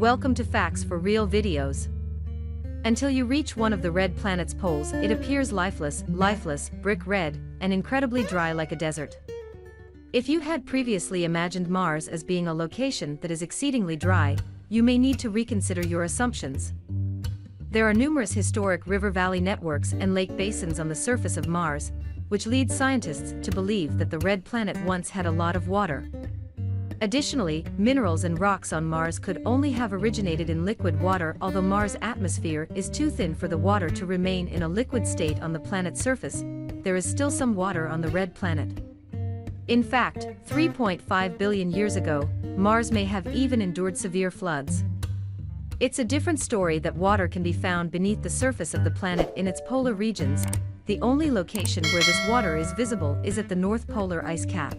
Welcome to Facts for Real videos. Until you reach one of the red planet's poles, it appears lifeless, brick red, and incredibly dry like a desert. If you had previously imagined Mars as being a location that is exceedingly dry, you may need to reconsider your assumptions. There are numerous historic river-valley networks and lake basins on the surface of Mars, which leads scientists to believe that the red planet once had a lot of water. Additionally, minerals and rocks on Mars could only have originated in liquid water, although Mars' atmosphere is too thin for the water to remain in a liquid state on the planet's surface. There is still some water on the red planet. In fact, 3.5 billion years ago, Mars may have even endured severe floods. It's a different story that water can be found beneath the surface of the planet in its polar regions. The only location where this water is visible is at the North Polar ice cap.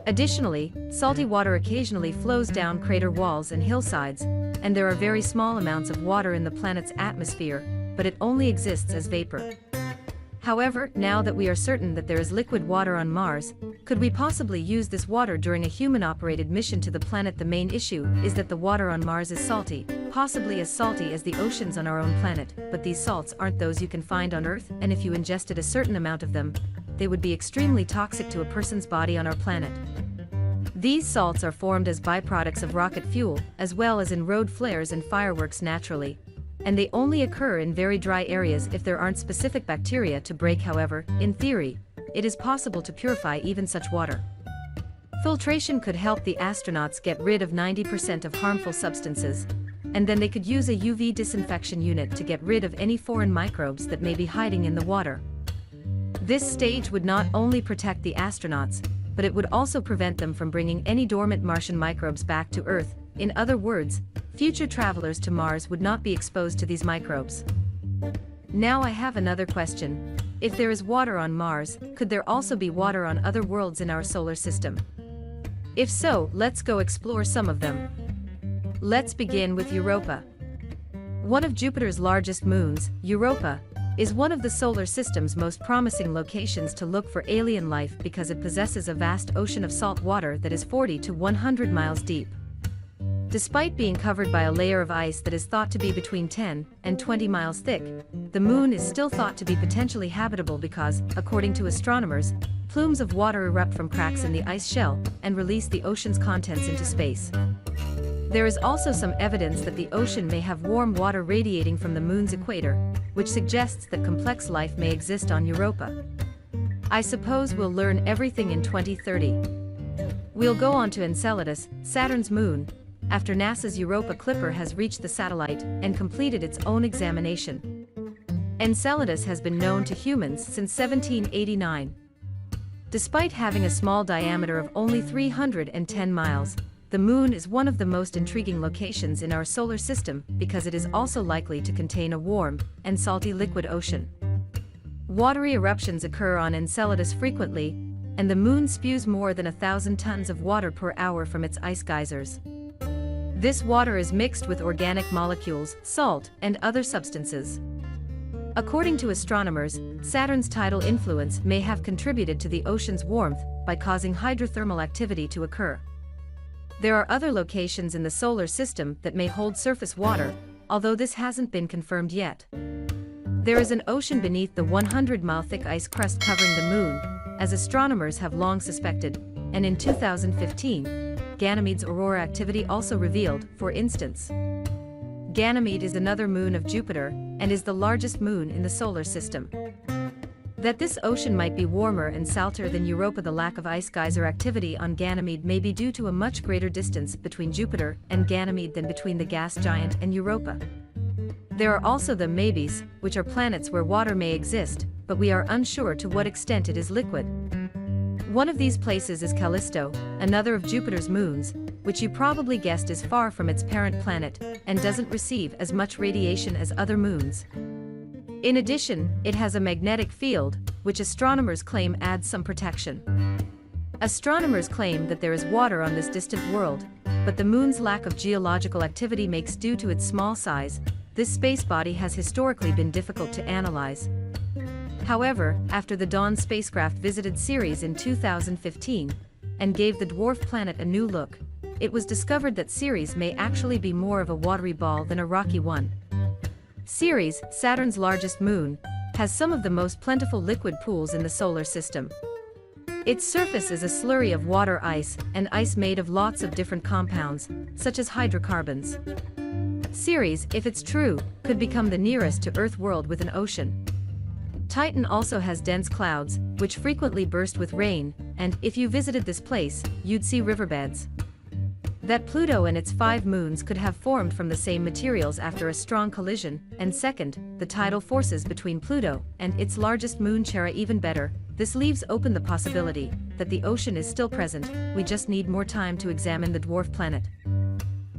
Additionally, salty water occasionally flows down crater walls and hillsides, and there are very small amounts of water in the planet's atmosphere, but it only exists as vapor. However, now that we are certain that there is liquid water on Mars, could we possibly use this water during a human-operated mission to the planet? The main issue is that the water on Mars is salty, possibly as salty as the oceans on our own planet, but these salts aren't those you can find on Earth, and if you ingested a certain amount of them, they would be extremely toxic to a person's body on our planet. These salts are formed as byproducts of rocket fuel, as well as in road flares and fireworks naturally, and they only occur in very dry areas if there aren't specific bacteria to break. However, in theory, it is possible to purify even such water. Filtration could help the astronauts get rid of 90% of harmful substances, and then they could use a UV disinfection unit to get rid of any foreign microbes that may be hiding in the water. This stage would not only protect the astronauts, but it would also prevent them from bringing any dormant Martian microbes back to Earth. In other words, future travelers to Mars would not be exposed to these microbes. Now I have another question. If there is water on Mars, could there also be water on other worlds in our solar system? If so, let's go explore some of them. Let's begin with Europa. One of Jupiter's largest moons, Europa, is one of the solar system's most promising locations to look for alien life because it possesses a vast ocean of salt water that is 40 to 100 miles deep. Despite being covered by a layer of ice that is thought to be between 10 and 20 miles thick, the moon is still thought to be potentially habitable because, according to astronomers, plumes of water erupt from cracks in the ice shell and release the ocean's contents into space. There is also some evidence that the ocean may have warm water radiating from the moon's equator, which suggests that complex life may exist on Europa. I suppose we'll learn everything in 2030. We'll go on to Enceladus, Saturn's moon, after NASA's Europa Clipper has reached the satellite and completed its own examination. Enceladus has been known to humans since 1789. Despite having a small diameter of only 310 miles, the moon is one of the most intriguing locations in our solar system because it is also likely to contain a warm and salty liquid ocean. Watery eruptions occur on Enceladus frequently, and the moon spews more than 1,000 tons of water per hour from its ice geysers. This water is mixed with organic molecules, salt, and other substances. According to astronomers, Saturn's tidal influence may have contributed to the ocean's warmth by causing hydrothermal activity to occur. There are other locations in the solar system that may hold surface water, although this hasn't been confirmed yet. There is an ocean beneath the 100-mile thick ice crust covering the moon, as astronomers have long suspected, and in 2015, Ganymede's aurora activity also revealed, for instance. Ganymede is another moon of Jupiter, and is the largest moon in the solar system. That this ocean might be warmer and salter than Europa. The lack of ice geyser activity on Ganymede may be due to a much greater distance between Jupiter and Ganymede than between the gas giant and Europa. There are also the maybes, which are planets where water may exist, but we are unsure to what extent it is liquid. One of these places is Callisto, another of Jupiter's moons, which you probably guessed is far from its parent planet and doesn't receive as much radiation as other moons. In addition, it has a magnetic field, which astronomers claim adds some protection. Astronomers claim that there is water on this distant world, but the moon's lack of geological activity makes due to its small size, this space body has historically been difficult to analyze. However, after the Dawn spacecraft visited Ceres in 2015 and gave the dwarf planet a new look, it was discovered that Ceres may actually be more of a watery ball than a rocky one. Ceres, Saturn's largest moon, has some of the most plentiful liquid pools in the solar system. Its surface is a slurry of water ice, and ice made of lots of different compounds, such as hydrocarbons. Ceres, if it's true, could become the nearest to Earth world with an ocean. Titan also has dense clouds, which frequently burst with rain, and, if you visited this place, you'd see riverbeds. That Pluto and its 5 moons could have formed from the same materials after a strong collision, and second, the tidal forces between Pluto and its largest moon Charon even better, this leaves open the possibility that the ocean is still present, we just need more time to examine the dwarf planet.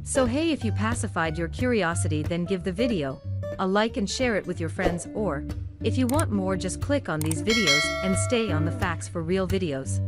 So hey, if you pacified your curiosity, then give the video a like and share it with your friends, or, if you want more, just click on these videos and stay on the Facts for Real videos.